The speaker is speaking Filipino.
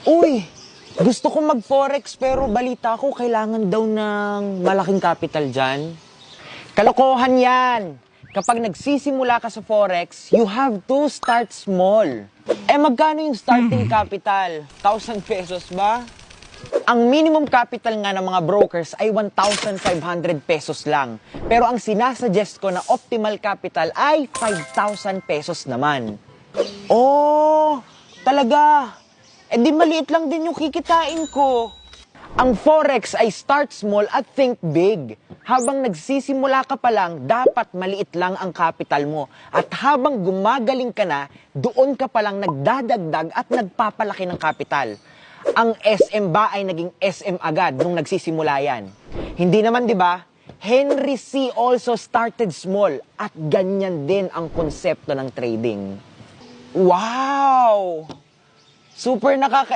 Uy, gusto ko mag-forex pero balita ko kailangan daw ng malaking capital dyan. Kalokohan yan! Kapag nagsisimula ka sa forex, you have to start small. Magkano yung starting capital? 1,000 pesos ba? Ang minimum capital nga ng mga brokers ay 1,500 pesos lang. Pero ang sinasuggest ko na optimal capital ay 5,000 pesos naman. Oh, talaga? Di maliit lang din yung kikitain ko. Ang forex ay start small at think big. Habang nagsisimula ka pa lang, dapat maliit lang ang capital mo. At habang gumagaling ka na, doon ka pa lang nagdadagdag at nagpapalaki ng capital. Ang SM ba ay naging SM agad nung nagsisimula yan? Hindi naman, di ba? Henry C. also started small at ganyan din ang konsepto ng trading. Wow! Super nakaka